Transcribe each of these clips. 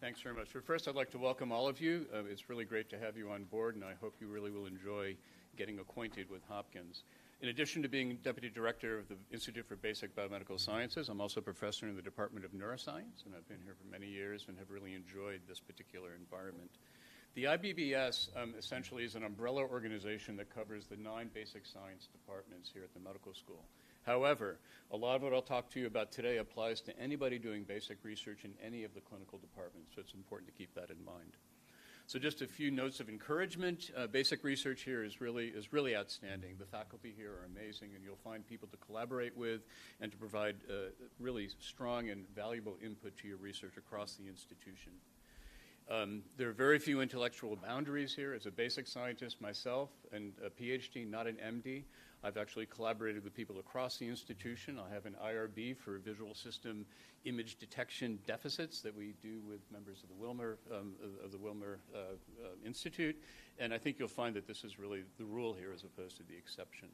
Thanks very much. First, I'd like to welcome all of you. It's really great to have you on board, and I hope you really will enjoy getting acquainted with Hopkins. In addition to being Deputy Director of the Institute for Basic Biomedical Sciences, I'm also a professor in the Department of Neuroscience, and I've been here for many years and have really enjoyed this particular environment. The IBBS essentially is an umbrella organization that covers the 9 basic science departments here at the medical school. However, a lot of what I'll talk to you about today applies to anybody doing basic research in any of the clinical departments, so it's important to keep that in mind. So just a few notes of encouragement. Basic research here is really outstanding. The faculty here are amazing, and you'll find people to collaborate with and to provide really strong and valuable input to your research across the institution. There are very few intellectual boundaries here. As a basic scientist myself and a PhD, not an MD, I've actually collaborated with people across the institution. I have an IRB for visual system image detection deficits that we do with members of the Wilmer Institute, and I think you'll find that this is really the rule here as opposed to the exception.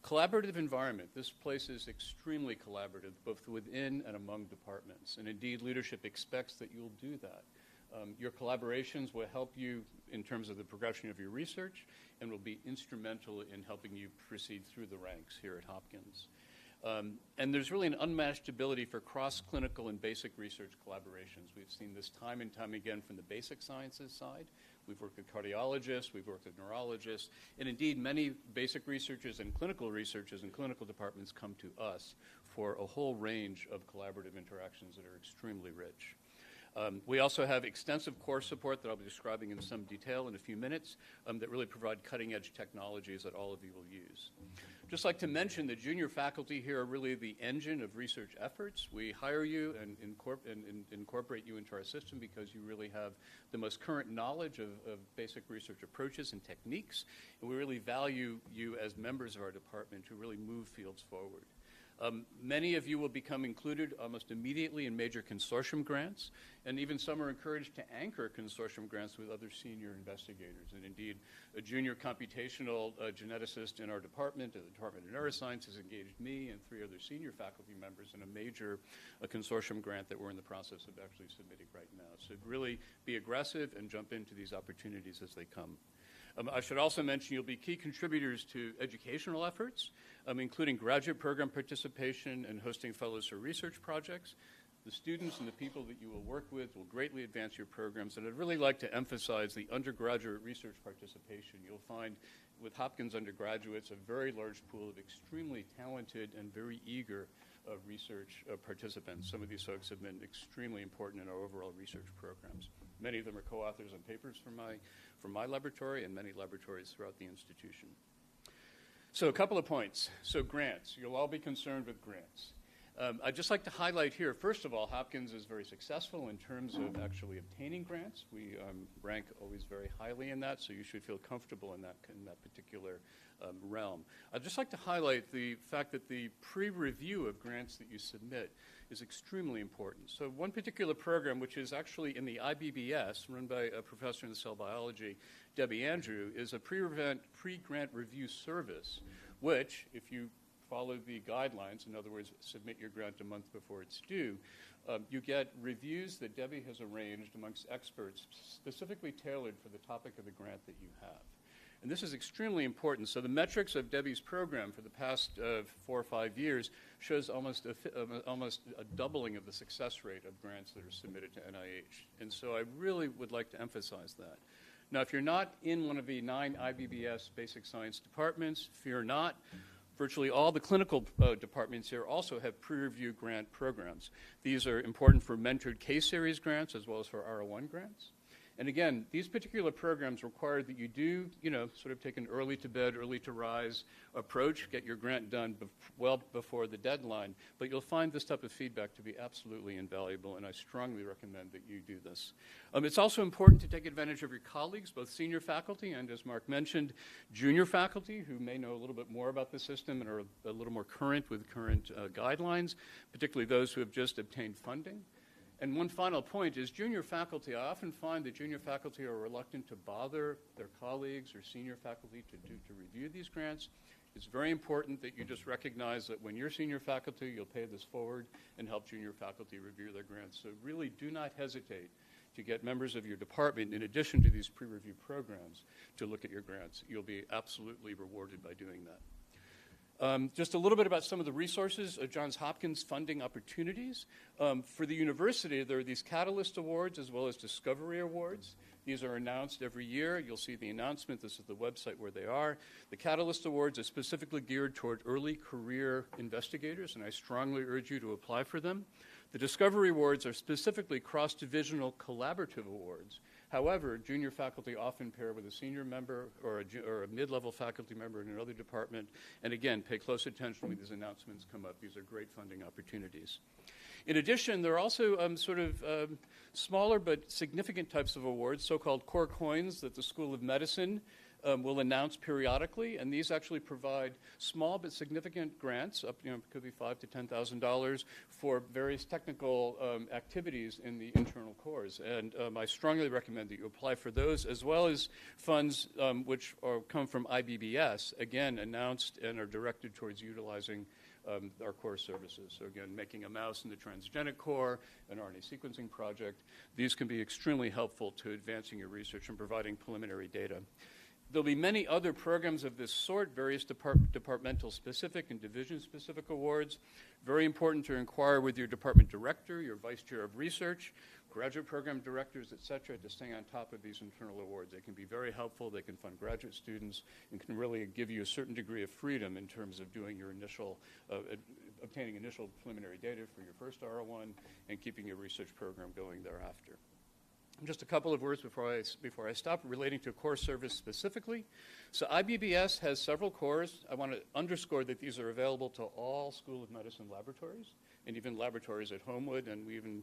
Collaborative environment. This place is extremely collaborative, both within and among departments, and indeed leadership expects that you'll do that. Your collaborations will help you in terms of the progression of your research and will be instrumental in helping you proceed through the ranks here at Hopkins. And there's really an unmatched ability for cross-clinical and basic research collaborations. We've seen this time and time again from the basic sciences side. We've worked with cardiologists, we've worked with neurologists, and indeed many basic researchers and clinical researchers and clinical departments come to us for a whole range of collaborative interactions that are extremely rich. We also have extensive course support that I'll be describing in some detail in a few minutes that really provide cutting-edge technologies that all of you will use. Just like to mention the junior faculty here are really the engine of research efforts. We hire you and incorporate you into our system because you really have the most current knowledge of basic research approaches and techniques, and we really value you as members of our department to really move fields forward. Many of you will become included almost immediately in major consortium grants, and even some are encouraged to anchor consortium grants with other senior investigators. And indeed, a junior computational geneticist in our department, the Department of Neuroscience, has engaged me and 3 other senior faculty members in a major consortium grant that we're in the process of actually submitting right now. So really be aggressive and jump into these opportunities as they come. I should also mention you'll be key contributors to educational efforts, including graduate program participation and hosting fellows for research projects. The students and the people that you will work with will greatly advance your programs, and I'd really like to emphasize the undergraduate research participation. You'll find with Hopkins undergraduates a very large pool of extremely talented and very eager research participants. Some of these folks have been extremely important in our overall research programs. Many of them are co-authors on papers from my laboratory and many laboratories throughout the institution. So a couple of points. So grants. You'll all be concerned with grants. I'd just like to highlight here, first of all, Hopkins is very successful in terms of actually obtaining grants. We rank always very highly in that, so you should feel comfortable in that particular realm. I'd just like to highlight the fact that the pre-review of grants that you submit is extremely important. So one particular program, which is actually in the IBBS, run by a professor in cell biology, Debbie Andrew, is a pre-grant review service, which, if you follow the guidelines, in other words, submit your grant a month before it's due, you get reviews that Debbie has arranged amongst experts specifically tailored for the topic of the grant that you have. And this is extremely important. So the metrics of Debbie's program for the past 4 or 5 years shows almost a doubling of the success rate of grants that are submitted to NIH. And so I really would like to emphasize that. Now, if you're not in one of the 9 IBBS basic science departments, fear not. Virtually all the clinical departments here also have pre-review grant programs. These are important for mentored case series grants as well as for R01 grants. And again, these particular programs require that you do, sort of take an early to bed, early to rise approach, get your grant done well before the deadline. But you'll find this type of feedback to be absolutely invaluable, and I strongly recommend that you do this. It's also important to take advantage of your colleagues, both senior faculty and, as Mark mentioned, junior faculty who may know a little bit more about the system and are a little more current with current guidelines, particularly those who have just obtained funding. And one final point is junior faculty. I often find that junior faculty are reluctant to bother their colleagues or senior faculty to review these grants. It's very important that you just recognize that when you're senior faculty, you'll pay this forward and help junior faculty review their grants. So really do not hesitate to get members of your department, in addition to these pre-review programs, to look at your grants. You'll be absolutely rewarded by doing that. Just a little bit about some of the resources of Johns Hopkins funding opportunities. For the university, there are these Catalyst Awards as well as Discovery Awards. These are announced every year. You'll see the announcement. This is the website where they are. The Catalyst Awards are specifically geared toward early career investigators, and I strongly urge you to apply for them. The Discovery Awards are specifically cross-divisional collaborative awards. However, junior faculty often pair with a senior member or a mid-level faculty member in another department. And again, pay close attention when these announcements come up. These are great funding opportunities. In addition, there are also smaller but significant types of awards, so-called core coins, that the School of Medicine will announce periodically, and these actually provide small but significant grants, up could be $5,000 to $10,000 for various technical activities in the internal cores. And I strongly recommend that you apply for those, as well as funds which come from IBBS, again announced and are directed towards utilizing our core services. So again, making a mouse in the transgenic core, an RNA sequencing project, these can be extremely helpful to advancing your research and providing preliminary data. There'll be many other programs of this sort, various departmental specific and division specific awards. Very important to inquire with your department director, your vice chair of research, graduate program directors, et cetera, to stay on top of these internal awards. They can be very helpful. They can fund graduate students and can really give you a certain degree of freedom in terms of doing your initial, obtaining initial preliminary data for your first R01 and keeping your research program going thereafter. Just a couple of words before I stop relating to core service specifically. So IBBS has several cores. I want to underscore that these are available to all School of Medicine laboratories and even laboratories at Homewood, and we even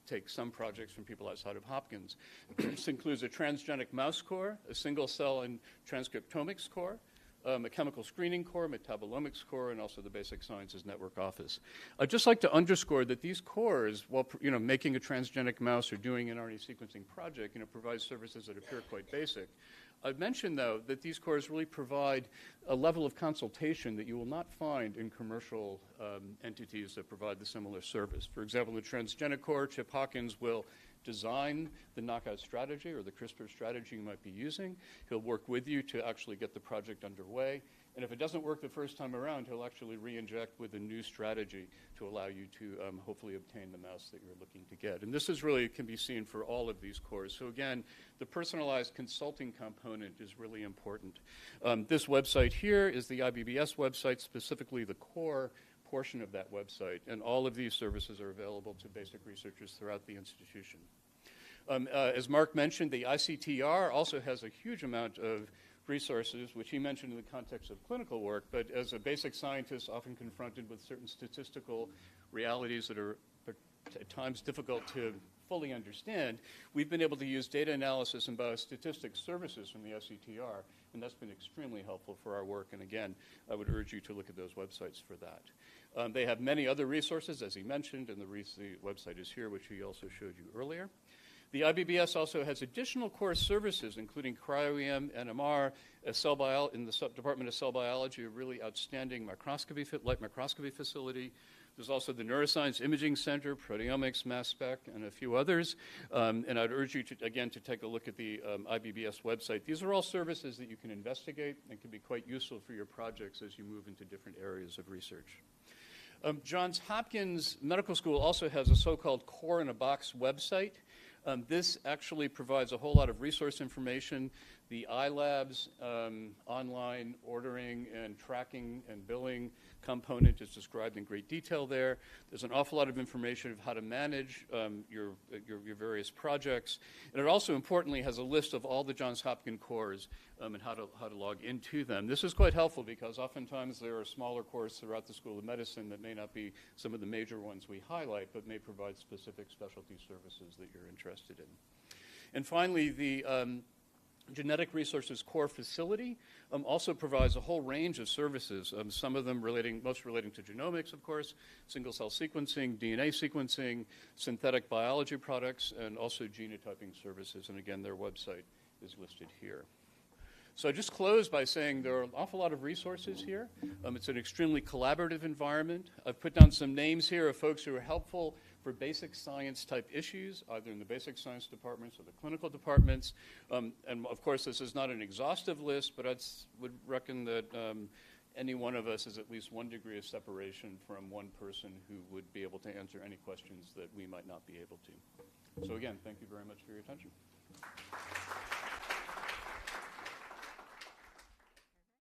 take some projects from people outside of Hopkins. This includes a transgenic mouse core, a single cell and transcriptomics core, a chemical screening core, metabolomics core, and also the Basic Sciences Network Office. I'd just like to underscore that these cores, while making a transgenic mouse or doing an RNA sequencing project, provide services that appear quite basic. I'd mention, though, that these cores really provide a level of consultation that you will not find in commercial entities that provide the similar service. For example, the transgenic core, Chip Hawkins will design the knockout strategy or the CRISPR strategy you might be using. He'll work with you to actually get the project underway. And if it doesn't work the first time around, he'll actually re-inject with a new strategy to allow you to hopefully obtain the mouse that you're looking to get. And this is really can be seen for all of these cores. So again, the personalized consulting component is really important. This website here is the IBBS website, specifically the core portion of that website, and all of these services are available to basic researchers throughout the institution. As Mark mentioned, the ICTR also has a huge amount of resources, which he mentioned in the context of clinical work, but as a basic scientist often confronted with certain statistical realities that are at times difficult to fully understand, we've been able to use data analysis and biostatistics services from the ICTR, and that's been extremely helpful for our work. And again, I would urge you to look at those websites for that. They have many other resources, as he mentioned, and the website is here, which he also showed you earlier. The IBBS also has additional core services, including cryo-EM, NMR, in the Department of Cell Biology, a really outstanding light microscopy facility. There's also the Neuroscience Imaging Center, proteomics, mass spec, and a few others. And I'd urge you, to take a look at the IBBS website. These are all services that you can investigate and can be quite useful for your projects as you move into different areas of research. Johns Hopkins Medical School also has a so-called Core in a Box website. This actually provides a whole lot of resource information. The iLabs online ordering and tracking and billing component is described in great detail there. There's an awful lot of information of how to manage your various projects. And it also importantly has a list of all the Johns Hopkins cores and how to log into them. This is quite helpful because oftentimes there are smaller cores throughout the School of Medicine that may not be some of the major ones we highlight, but may provide specific specialty services that you're interested in. And finally, the Genetic Resources Core Facility also provides a whole range of services, some of them most relating to genomics, of course, single-cell sequencing, DNA sequencing, synthetic biology products, and also genotyping services. And again, their website is listed here. So I just close by saying there are an awful lot of resources here. It's an extremely collaborative environment. I've put down some names here of folks who are helpful for basic science type issues, either in the basic science departments or the clinical departments. And of course, this is not an exhaustive list, but I would reckon that any one of us is at least one degree of separation from one person who would be able to answer any questions that we might not be able to. So again, thank you very much for your attention.